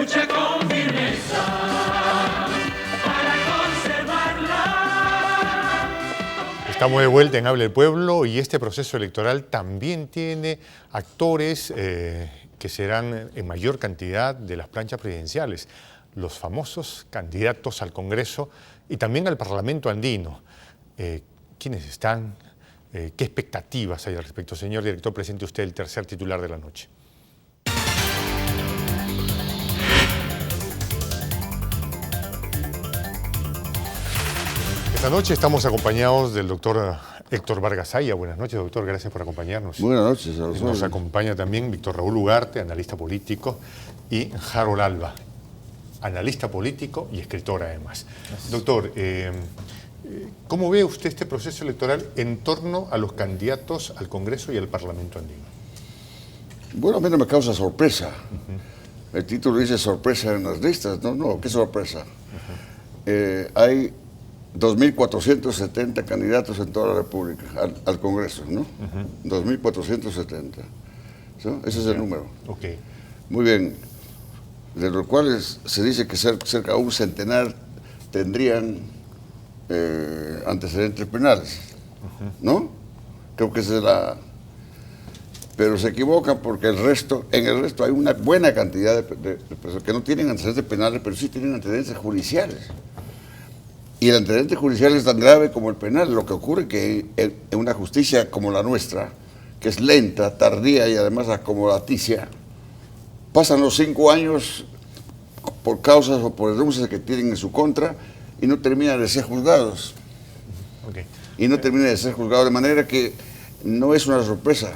lucha con firmeza para conservarla. Estamos de vuelta en Habla el Pueblo y este proceso electoral también tiene actores que serán en mayor cantidad de las planchas presidenciales, los famosos candidatos al Congreso y también al Parlamento andino. ¿Quiénes están? ¿Qué expectativas hay al respecto? Señor director, presente usted el tercer titular de la noche. Esta noche estamos acompañados del doctor Héctor Vargas Aya. Buenas noches, doctor. Gracias por acompañarnos. Buenas noches. Nos acompaña también Víctor Raúl Ugarte, analista político, y Harold Alba, analista político y escritor además. Gracias. Doctor, ¿cómo ve usted este proceso electoral en torno a los candidatos al Congreso y al Parlamento andino? Bueno, a mí no me causa sorpresa. El título dice sorpresa en las listas. No, ¿qué sorpresa? Hay 2.470 candidatos en toda la República al Congreso, ¿no? 2.470. ¿Sí? Ese es el número. Okay. Muy bien. De los cuales se dice que cerca de un centenar tendrían antecedentes penales, ¿no? Creo que esa es la... Pero se equivocan porque en el resto hay una buena cantidad de personas que no tienen antecedentes penales, pero sí tienen antecedentes judiciales. Y el antecedente judicial es tan grave como el penal. Lo que ocurre es que en una justicia como la nuestra, que es lenta, tardía y además acomodaticia, pasan los 5 años por causas o por denuncias que tienen en su contra y no terminan de ser juzgados. Okay. Y no terminan de ser juzgados, de manera que no es una sorpresa.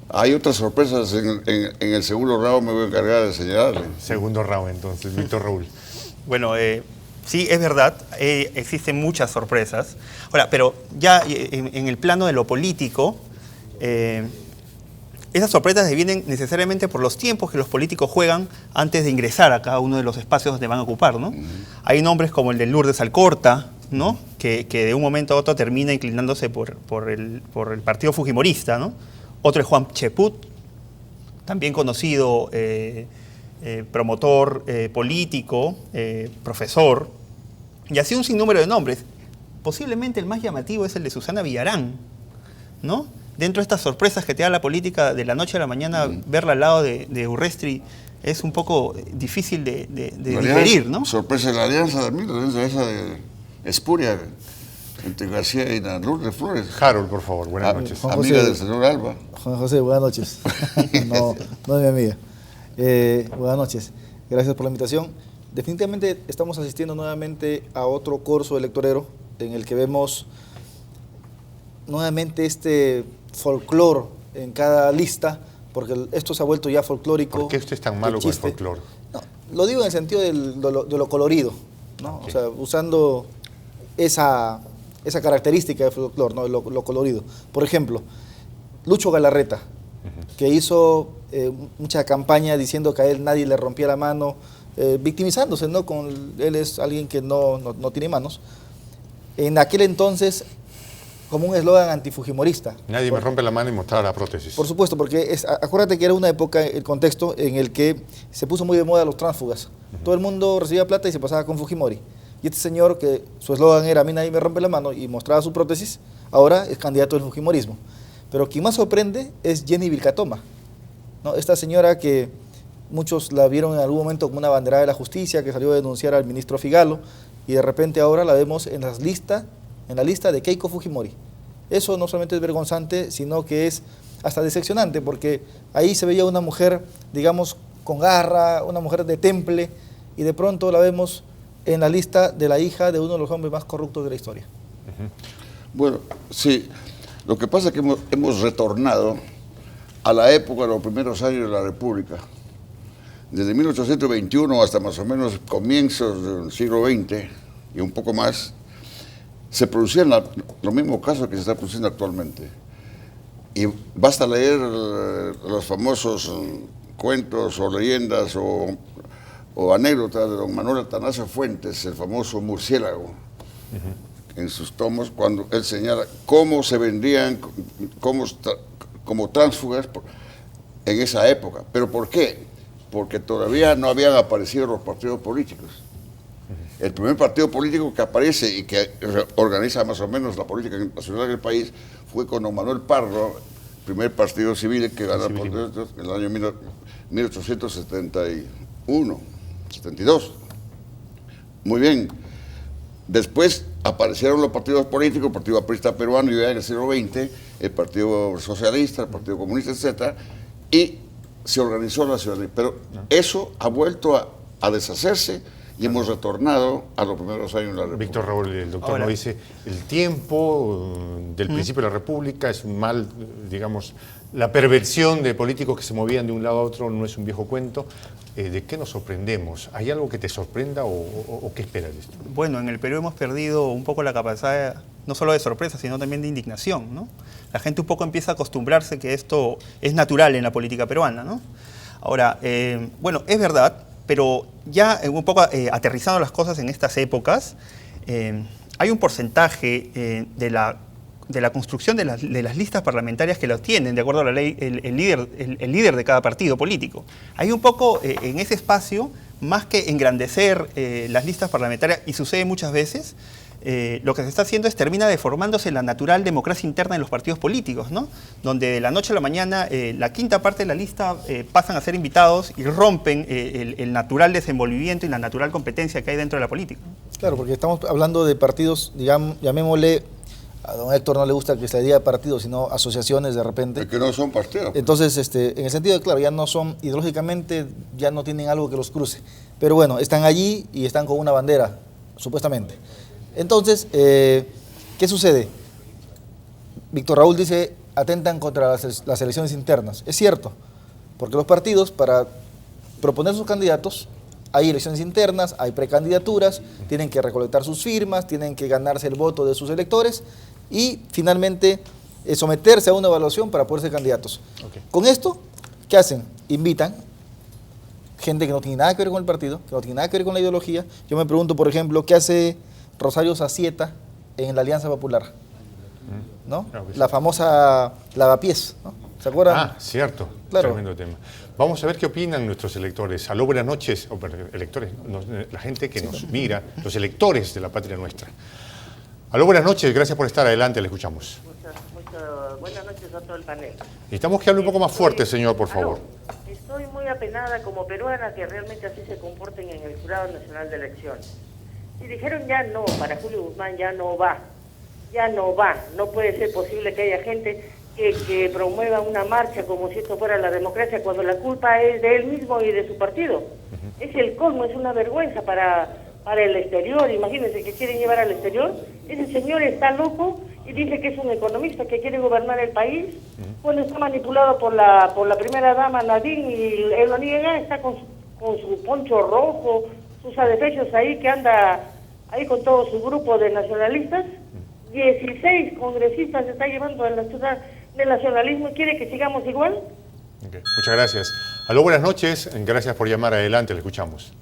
Hay otras sorpresas en el segundo round, me voy a encargar de señalarle. Segundo round, entonces, Víctor Raúl. Bueno, sí, es verdad, existen muchas sorpresas. Ahora, pero ya en el plano de lo político, esas sorpresas vienen necesariamente por los tiempos que los políticos juegan antes de ingresar a cada uno de los espacios donde van a ocupar, ¿no? Hay nombres como el de Lourdes Alcorta, ¿no? Que de un momento a otro termina inclinándose por el partido fujimorista, ¿no? Otro es Juan Cheput, también conocido promotor político, profesor, y así un sinnúmero de nombres. Posiblemente el más llamativo es el de Susana Villarán, ¿no? Dentro de estas sorpresas que te da la política de la noche a la mañana, verla al lado de Urresti es un poco difícil de digerir, ¿no? Sorpresa de la alianza también, la alianza esa de espuria entre García y Lourdes Flores. Harold, por favor, buenas noches. Amiga del señor Alba. Juan José, buenas noches. no es mi amiga. Buenas noches. Gracias por la invitación. Definitivamente estamos asistiendo nuevamente a otro curso electorero en el que vemos nuevamente este folclore en cada lista, porque esto se ha vuelto ya folclórico. ¿Por qué usted es tan malo con el folclore? No, lo digo en el sentido de lo colorido, ¿no? Okay. O sea, usando esa característica de folclore, ¿no? Lo colorido. Por ejemplo, Lucho Galarreta, que hizo mucha campaña diciendo que a él nadie le rompía la mano, victimizándose, ¿no? Él es alguien que no tiene manos. En aquel entonces, como un eslogan antifujimorista. Nadie me rompe la mano y mostrar la prótesis. Por supuesto, porque acuérdate que era una época, el contexto en el que se puso muy de moda los tránsfugas. Todo el mundo recibía plata y se pasaba con Fujimori. Y este señor, que su eslogan era a mí nadie me rompe la mano y mostraba su prótesis, ahora es candidato del fujimorismo. Pero quien más sorprende es Jenny Vilcatoma, ¿no? Esta señora que muchos la vieron en algún momento como una banderada de la justicia, que salió a denunciar al ministro Figalo, y de repente ahora la vemos en la lista de Keiko Fujimori. Eso no solamente es vergonzante, sino que es hasta decepcionante, porque ahí se veía una mujer, digamos, con garra, una mujer de temple, y de pronto la vemos en la lista de la hija de uno de los hombres más corruptos de la historia. Bueno, sí, lo que pasa es que hemos retornado a la época de los primeros años de la República. Desde 1821 hasta más o menos comienzos del siglo XX y un poco más, se producían los mismos casos que se están produciendo actualmente. Y basta leer los famosos cuentos o leyendas o anécdotas de don Manuel Atanasio Fuentes, el famoso murciélago, en sus tomos, cuando él señala cómo se vendían como tránsfugas en esa época. ¿Pero por qué? porque todavía no habían aparecido los partidos políticos. El primer partido político que aparece y que organiza más o menos la política nacional del país fue con don Manuel Pardo, el primer partido civil que ganó en el año 1871, 72. Muy bien. Después aparecieron los partidos políticos, el Partido Aprista Peruano ya en el siglo XX, el Partido Socialista, el Partido Comunista, etc. Y se organizó la ciudadanía. Pero eso ha vuelto a deshacerse y hemos retornado a los primeros años de la República. Víctor Raúl, el doctor Ahora, nos dice, el tiempo del principio de la República es un mal, digamos, la perversión de políticos que se movían de un lado a otro no es un viejo cuento. ¿De qué nos sorprendemos? ¿Hay algo que te sorprenda o qué esperas de esto? Bueno, en el Perú hemos perdido un poco la capacidad, no solo de sorpresa, sino también de indignación, ¿no? La gente un poco empieza a acostumbrarse que esto es natural en la política peruana, ¿no? Ahora, bueno, es verdad, pero ya un poco aterrizando las cosas en estas épocas, hay un porcentaje de la construcción de las listas parlamentarias que lo tienen, de acuerdo a la ley, el líder de cada partido político. Hay un poco en ese espacio, más que engrandecer las listas parlamentarias, y sucede muchas veces, lo que se está haciendo es termina deformándose la natural democracia interna en los partidos políticos, ¿no? Donde de la noche a la mañana la quinta parte de la lista pasan a ser invitados y rompen el natural desenvolvimiento y la natural competencia que hay dentro de la política. Claro, porque estamos hablando de partidos, digamos, llamémosle, a don Héctor no le gusta que se le diga partidos, sino asociaciones de repente. Es que no son partidos. Entonces, en el sentido de, claro, ya no son, ideológicamente, ya no tienen algo que los cruce. Pero bueno, están allí y están con una bandera, supuestamente. Entonces, ¿qué sucede? Víctor Raúl dice, atentan contra las elecciones internas. Es cierto, porque los partidos, para proponer sus candidatos, hay elecciones internas, hay precandidaturas, tienen que recolectar sus firmas, tienen que ganarse el voto de sus electores y finalmente someterse a una evaluación para poder ser candidatos. Okay. Con esto, ¿qué hacen? Invitan gente que no tiene nada que ver con el partido, que no tiene nada que ver con la ideología. Yo me pregunto, por ejemplo, ¿qué hace Rosario Sacieta en la Alianza Popular? ¿No? Claro que sí. La famosa lavapiés, ¿no? ¿Se acuerdan? Ah, cierto. Claro. Tremendo tema. Vamos a ver qué opinan nuestros electores. Aló, buenas noches. Electores, la gente que nos mira, los electores de la patria nuestra. Aló, buenas noches. Gracias por estar adelante. Le escuchamos. Muchas buenas noches a todo el panel. Necesitamos que hable un poco más fuerte, señor, por favor. Estoy muy apenada como peruana que realmente así se comporten en el Jurado Nacional de Elecciones. Y dijeron ya no, para Julio Guzmán ya no va. No puede ser posible que haya gente que promueva una marcha como si esto fuera la democracia cuando la culpa es de él mismo y de su partido. Es el colmo, es una vergüenza para el exterior. Imagínense que quieren llevar al exterior. Ese señor está loco y dice que es un economista que quiere gobernar el país. Bueno, está manipulado por la primera dama Nadine y él lo niega, está con su poncho rojo, sus adefesios ahí que anda ahí con todo su grupo de nacionalistas. 16 congresistas se está llevando en la ciudad del nacionalismo y quiere que sigamos igual. Okay. Muchas gracias. Aló, buenas noches. Gracias por llamar. Adelante, le escuchamos.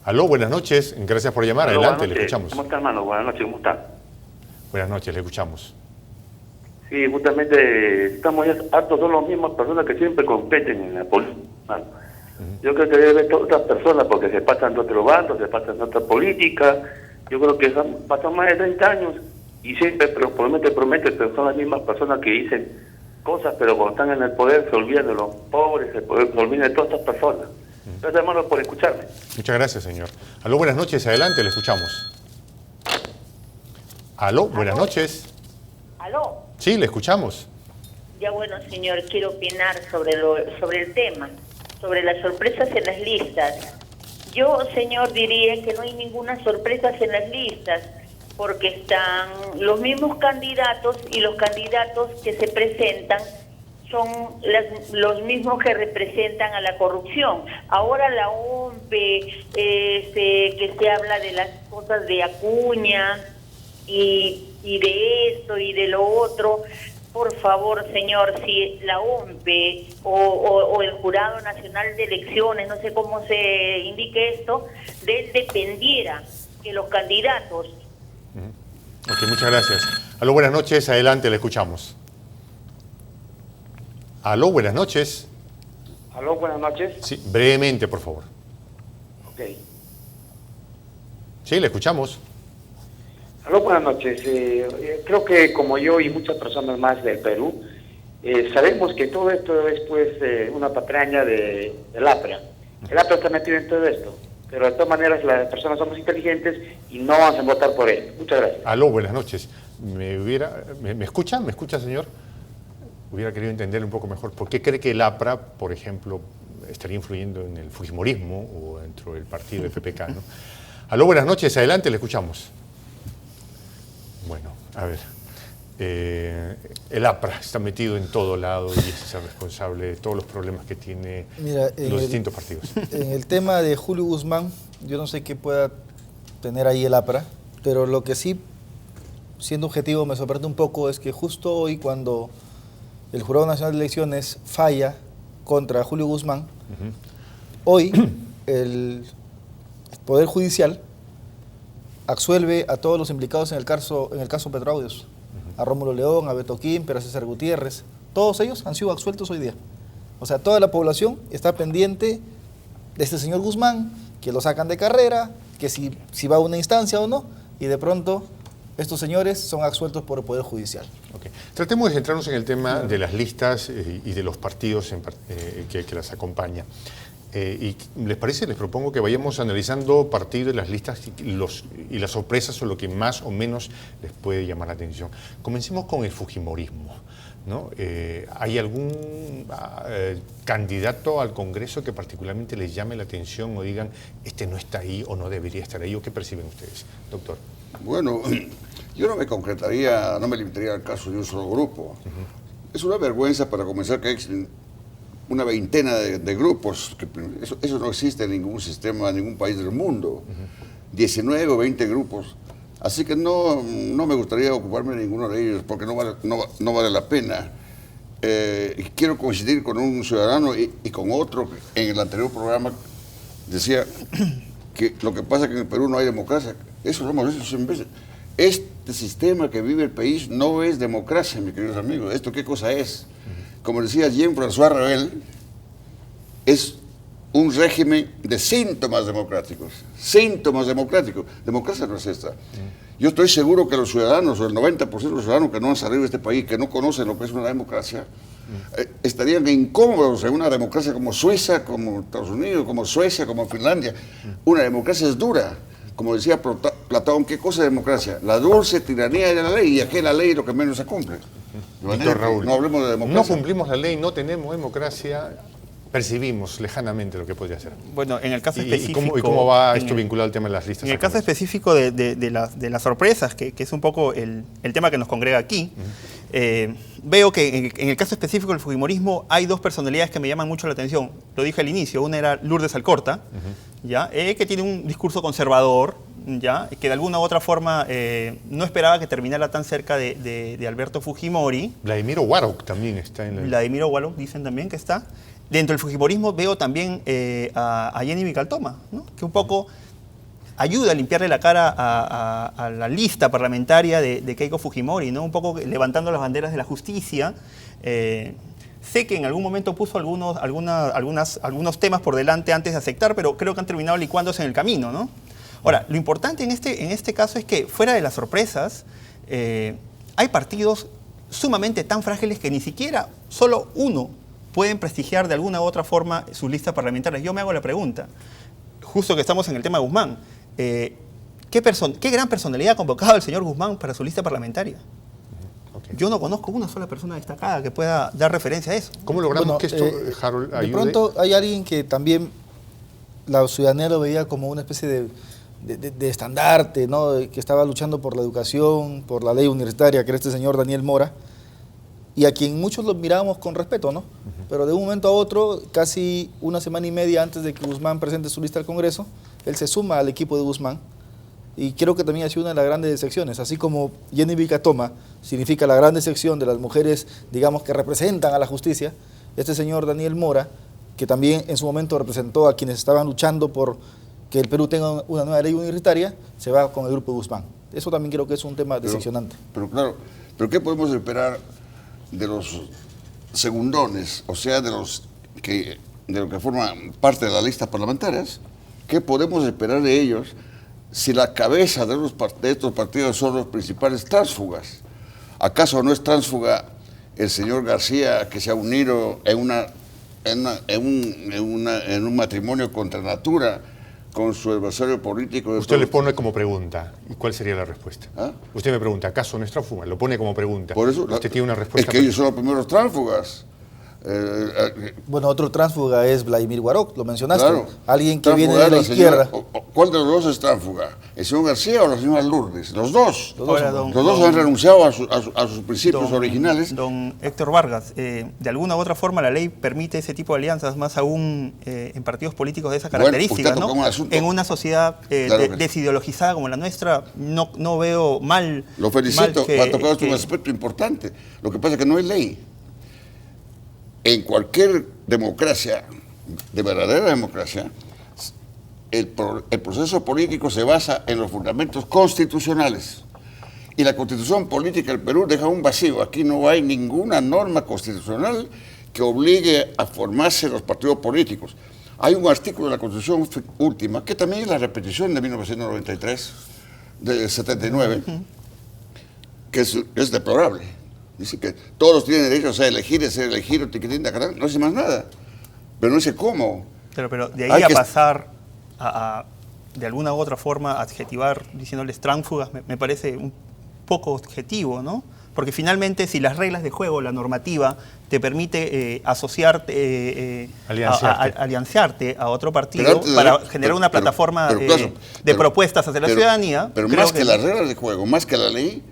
Aló, buenas noches. Gracias por llamar. Aló, Adelante, le noches. escuchamos. ¿Cómo está, hermano? Buenas noches, ¿cómo está? Buenas noches, le escuchamos. Sí, justamente estamos ya hartos, son las mismas personas que siempre competen en la política. Yo creo que debe haber otras personas porque se pasan de otro bando, se pasan de otra política. Yo creo que pasan más de 30 años y siempre promete, pero son las mismas personas que dicen cosas, pero cuando están en el poder se olvidan de los pobres, se olvidan de todas estas personas. Gracias, hermano, por escucharme. Muchas gracias, señor. Aló, buenas noches. Adelante, le escuchamos. Aló, buenas noches. ¿Aló? Sí, le escuchamos. Ya bueno, señor, quiero opinar sobre el tema, sobre las sorpresas en las listas. Yo, señor, diría que no hay ninguna sorpresa en las listas, porque están los mismos candidatos y los candidatos que se presentan son los mismos que representan a la corrupción. Ahora la OMP, que se habla de las cosas de Acuña y de esto y de lo otro. Por favor, señor, si la OMP o el Jurado Nacional de Elecciones, no sé cómo se indique esto, de él dependiera que los candidatos... Ok, muchas gracias. Aló, buenas noches. Adelante, le escuchamos. Aló, buenas noches. Aló, buenas noches. Sí, brevemente, por favor. Ok. Sí, le escuchamos. Aló, buenas noches. Creo que como yo y muchas personas más del Perú, sabemos que todo esto es pues una patraña del APRA. El APRA está metido en todo esto, pero de todas maneras las personas somos inteligentes y no vamos a votar por él. Muchas gracias. Aló, buenas noches. ¿Me escucha? ¿Me escucha, señor? Hubiera querido entender un poco mejor. ¿Por qué cree que el APRA, por ejemplo, estaría influyendo en el fujimorismo o dentro del partido FPK, ¿no? Aló, buenas noches. Adelante, le escuchamos. Bueno, a ver. El APRA está metido en todo lado y es el responsable de todos los problemas que tiene los distintos partidos. En el tema de Julio Guzmán, yo no sé qué pueda tener ahí el APRA, pero lo que sí, siendo objetivo, me sorprende un poco es que justo hoy, cuando el Jurado Nacional de Elecciones falla contra Julio Guzmán, hoy el Poder Judicial absuelve a todos los implicados en el caso Petroaudios, a Rómulo León, a Beto Quimper, a César Gutiérrez, todos ellos han sido absueltos hoy día. O sea, toda la población está pendiente de este señor Guzmán, que lo sacan de carrera, que si va a una instancia o no, y de pronto estos señores son absueltos por el Poder Judicial. Okay. Tratemos de centrarnos en el tema de las listas y de los partidos que las acompañan. ¿Y les parece? Les propongo que vayamos analizando partidos de las listas y las sorpresas o lo que más o menos les puede llamar la atención. Comencemos con el fujimorismo, ¿no? ¿Hay algún candidato al Congreso que particularmente les llame la atención o digan, este no está ahí o no debería estar ahí? ¿O qué perciben ustedes, doctor? Bueno, yo no me concretaría, no me limitaría al caso de un solo grupo. Es una vergüenza para comenzar que hay una veintena de grupos. Eso no existe en ningún sistema, en ningún país del mundo. 19 o 20 grupos. Así que no me gustaría ocuparme de ninguno de ellos porque no vale la pena. Quiero coincidir con un ciudadano y con otro que en el anterior programa decía que lo que pasa es que en el Perú no hay democracia. Eso lo hemos visto 100 veces. Este sistema que vive el país no es democracia, mis queridos amigos. ¿Esto qué cosa es? Como decía Jean-François Revel, es un régimen de síntomas democráticos. Síntomas democráticos. Democracia no es esta. Yo estoy seguro que los ciudadanos, o el 90% de los ciudadanos que no han salido de este país, que no conocen lo que es una democracia, estarían incómodos en una democracia como Suiza, como Estados Unidos, como Suecia, como Finlandia. Una democracia es dura. Como decía Platón, ¿qué cosa es democracia? La dulce tiranía de la ley, y aquí la ley es lo que menos se cumple. Raúl, no hablemos de democracia. No cumplimos la ley, no tenemos democracia, percibimos lejanamente lo que podría ser. Bueno, en el caso específico... ¿Y cómo va esto vinculado al tema de las listas? En el caso específico de las sorpresas, que es un poco el tema que nos congrega aquí, veo que en el caso específico del fujimorismo hay dos personalidades que me llaman mucho la atención. Lo dije al inicio, una era Lourdes Alcorta, ¿ya? Que tiene un discurso conservador, ¿ya? Que de alguna u otra forma no esperaba que terminara tan cerca de Alberto Fujimori. Vladimiro Warok también está en la... Vladimiro Warok dicen también que está. Dentro del fujimorismo veo también a Jenny Vicaltoma, ¿no? Que un poco ayuda a limpiarle la cara a la lista parlamentaria de Keiko Fujimori, ¿no? Un poco levantando las banderas de la justicia. Sé que en algún momento puso algunos temas por delante antes de aceptar, pero creo que han terminado licuándose en el camino, ¿no? Ahora, lo importante en este caso es que, fuera de las sorpresas, hay partidos sumamente tan frágiles que ni siquiera solo uno pueden prestigiar de alguna u otra forma sus listas parlamentarias. Yo me hago la pregunta, justo que estamos en el tema de Guzmán, ¿qué gran personalidad ha convocado el señor Guzmán para su lista parlamentaria? Yo no conozco una sola persona destacada que pueda dar referencia a eso. ¿Cómo logramos que esto, Harold, ayude? De pronto hay alguien que también la ciudadanía lo veía como una especie de estandarte, ¿no? Que estaba luchando por la educación, por la ley universitaria, que era este señor Daniel Mora, y a quien muchos lo mirábamos con respeto, ¿no? Pero de un momento a otro, casi una semana y media antes de que Guzmán presente su lista al Congreso, él se suma al equipo de Guzmán, y creo que también ha sido una de las grandes decepciones. Así como Jenny Vicatoma significa la gran decepción de las mujeres, digamos, que representan a la justicia, este señor Daniel Mora, que también en su momento representó a quienes estaban luchando por que el Perú tenga una nueva ley universitaria, se va con el grupo de Guzmán. Eso también creo que es un tema decepcionante. Pero claro, ¿pero qué podemos esperar de los segundones? O sea, de los que de lo que forma parte de las listas parlamentarias, ¿qué podemos esperar de ellos si la cabeza de estos partidos son los principales tránsfugas? ¿Acaso no es tránsfuga el señor García, que se ha unido en un matrimonio contra natura con su adversario político? Usted le pone como pregunta. ¿Y cuál sería la respuesta? ¿Ah? Usted me pregunta, ¿acaso no es tránsfuga? Lo pone como pregunta. Por eso, usted tiene una respuesta. Es que ellos son los primeros tránsfugas. Bueno, otro tránsfuga es Vladimir Guaroc, lo mencionaste. Claro. Alguien que Tránsfuga viene de la es señora- izquierda. ¿Cuál de los dos es tránsfuga? ¿El señor García o la señora Lourdes? Los dos. Ahora, Los dos han renunciado a sus principios originales. Don Héctor Vargas, de alguna u otra forma la ley permite ese tipo de alianzas, más aún en partidos políticos de esa Bueno, característica, usted ¿no? tocó un asunto. En una sociedad Claro que sí. desideologizada como la nuestra, no veo mal. Lo felicito, mal ha tocado un aspecto importante. Lo que pasa es que no es ley. En cualquier democracia, de verdadera democracia, el proceso político se basa en los fundamentos constitucionales. Y la Constitución política del Perú deja un vacío. Aquí no hay ninguna norma constitucional que obligue a formarse los partidos políticos. Hay un artículo de la Constitución última, que también es la repetición de 1993, de 79, que es deplorable. Dice que todos tienen derecho a elegir, a ser elegido, no dice más nada. Pero no dice cómo. Pero de Hay ahí a que- pasar de alguna u otra forma, adjetivar diciéndoles tránsfugas, me parece un poco objetivo, ¿no? Porque finalmente, si las reglas de juego, la normativa, te permite asociarte, alianzarte a otro partido Pero antes de- para generar una plataforma claro, de propuestas hacia la ciudadanía. Pero creo más que las reglas de juego, más que la ley,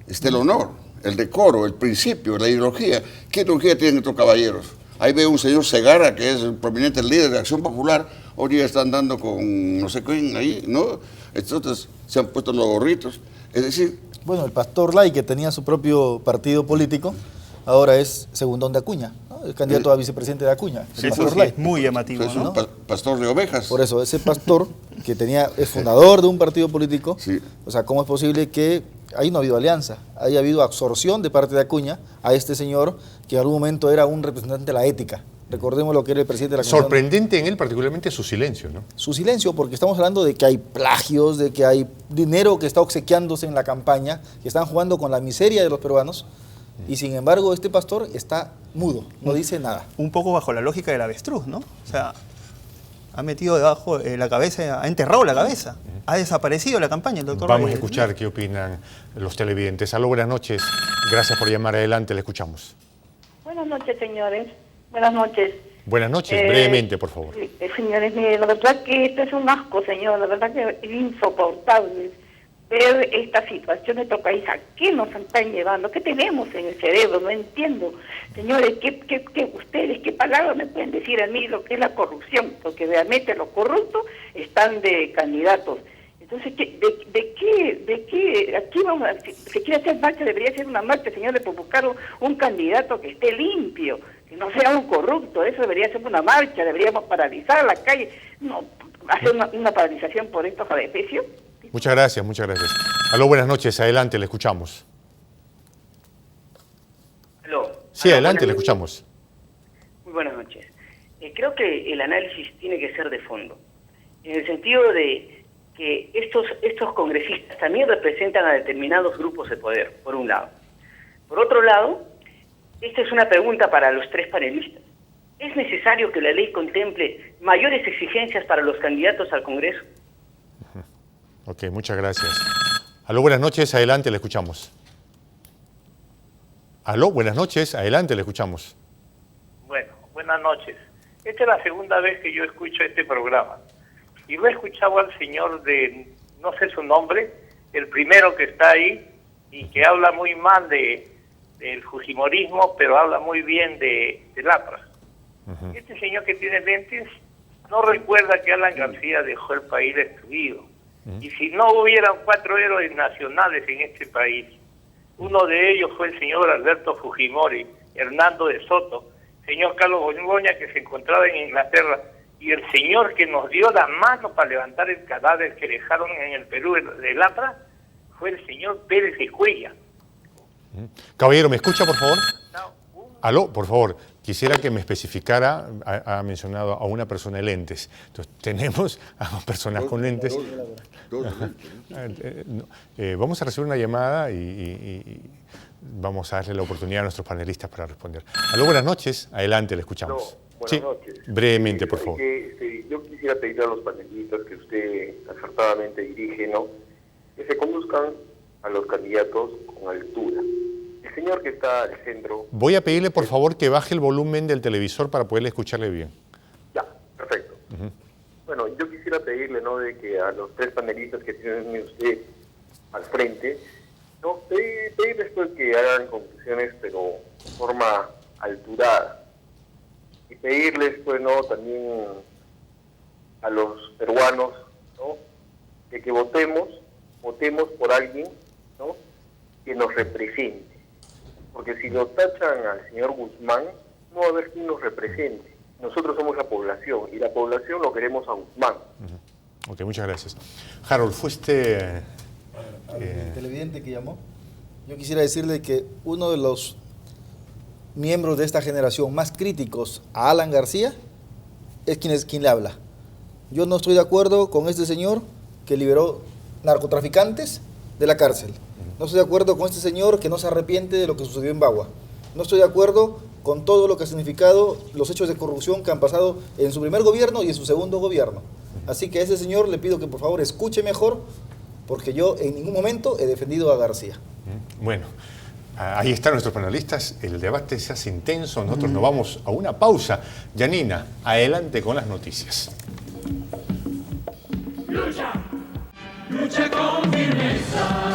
está el honor, el decoro, el principio, la ideología. ¿Qué ideología tienen estos caballeros? Ahí veo un señor Segarra, que es el prominente líder de Acción Popular, hoy día están dando con no sé quién ahí, ¿no? Entonces se han puesto los gorritos. Es decir, Bueno, el pastor Lai, que tenía su propio partido político, ahora es Segundón de Acuña, ¿no? El candidato a vicepresidente de Acuña. el Eso pastor sí Lai. es muy llamativo, es ¿no? un pastor de ovejas. Por eso, ese pastor que es fundador de un partido político, Sí. o sea, ¿cómo es posible que ahí no ha habido alianza? Haya habido absorción de parte de Acuña a este señor que en algún momento era un representante de la ética. Recordemos lo que era el presidente de la Comisión. Sorprendente en él particularmente su silencio, ¿no? Su silencio, porque estamos hablando de que hay plagios, de que hay dinero que está obsequiándose en la campaña, que están jugando con la miseria de los peruanos, y sin embargo este pastor está mudo, no dice nada. Un poco bajo la lógica del avestruz, ¿no? O sea, ha metido debajo la cabeza, ha enterrado la cabeza, ha desaparecido la campaña, el doctor. Vamos a escuchar qué opinan los televidentes. Aló, buenas noches. Gracias por llamar adelante, le escuchamos. Buenas noches, señores. Buenas noches. Buenas noches, brevemente, por favor. Señores, mire, la verdad que esto es un asco, señor. La verdad que es insoportable ver esta situación de nuestro país. ¿A qué nos están llevando? ¿Qué tenemos en el cerebro? No entiendo. Señores, ustedes qué palabras me pueden decir a mí lo que es la corrupción? Porque realmente los corruptos están de candidatos. Entonces, ¿de qué? Aquí vamos si se quiere hacer marcha, debería ser una marcha, señores, por buscar un candidato que esté limpio, que no sea un corrupto. Eso debería ser una marcha, deberíamos paralizar la calle, no hacer una paralización por estos adefesios. Muchas gracias, muchas gracias. Aló, buenas noches, adelante, le escuchamos. Aló. Sí, Aló, adelante, le buenas escuchamos. Muy buenas noches. Creo que el análisis tiene que ser de fondo, en el sentido de que estos congresistas también representan a determinados grupos de poder, por un lado. Por otro lado, esta es una pregunta para los tres panelistas. ¿Es necesario que la ley contemple mayores exigencias para los candidatos al Congreso? Ok, muchas gracias. Aló, buenas noches, adelante, le escuchamos. Aló, buenas noches, adelante, le escuchamos. Bueno, buenas noches. Esta es la segunda vez que yo escucho este programa. Y lo he escuchado al señor de, no sé su nombre, el primero que está ahí, y que habla muy mal del fujimorismo, pero habla muy bien de APRA. Este señor que tiene lentes no recuerda que Alan García dejó el país destruido. Y si no hubieran 4 héroes nacionales en este país, uno de ellos fue el señor Alberto Fujimori, Hernando de Soto, señor Carlos Borgoña, que se encontraba en Inglaterra, y el señor que nos dio la mano para levantar el cadáver que dejaron en el Perú del APRA, fue el señor Pérez de Cuellar. Caballero, ¿me escucha, por favor? Aló, por favor. quisiera que me especificara, ha mencionado a una persona de lentes. Entonces, tenemos a dos personas con lentes. Vamos a recibir una llamada y vamos a darle la oportunidad a nuestros panelistas para responder. Aló, buenas noches. Adelante, le escuchamos. Buenas noches. Brevemente, por favor. Yo quisiera pedirle a los panelistas que usted acertadamente dirige, ¿no?, que se conduzcan a los candidatos con altura. El señor que está al centro... Voy a pedirle, por favor, que baje el volumen del televisor para poderle escucharle bien. Ya, perfecto. Bueno, yo quisiera pedirle, ¿no?, de que a los tres panelistas que tiene usted al frente, ¿no?, pedirles pues que hagan conclusiones, pero de forma alturada. Y pedirles, pues, ¿no?, también a los peruanos, ¿no?, de que votemos por alguien, ¿no?, que nos represente. Porque si lo tachan al señor Guzmán, no va a haber quien nos represente. Nosotros somos la población, y la población lo queremos a Guzmán. Ok, muchas gracias. Harold, fue este... Al televidente que llamó, yo quisiera decirle que uno de los miembros de esta generación más críticos a Alan García es quien le habla. Yo no estoy de acuerdo con este señor que liberó narcotraficantes de la cárcel. No estoy de acuerdo con este señor que no se arrepiente de lo que sucedió en Bagua. No estoy de acuerdo con todo lo que ha significado los hechos de corrupción que han pasado en su primer gobierno y en su segundo gobierno. Así que a ese señor le pido que por favor escuche mejor, porque yo en ningún momento he defendido a García. Bueno, ahí están nuestros panelistas. El debate se hace intenso. Nosotros nos vamos a una pausa. Yanina, adelante con las noticias. Lucha, lucha con firmeza.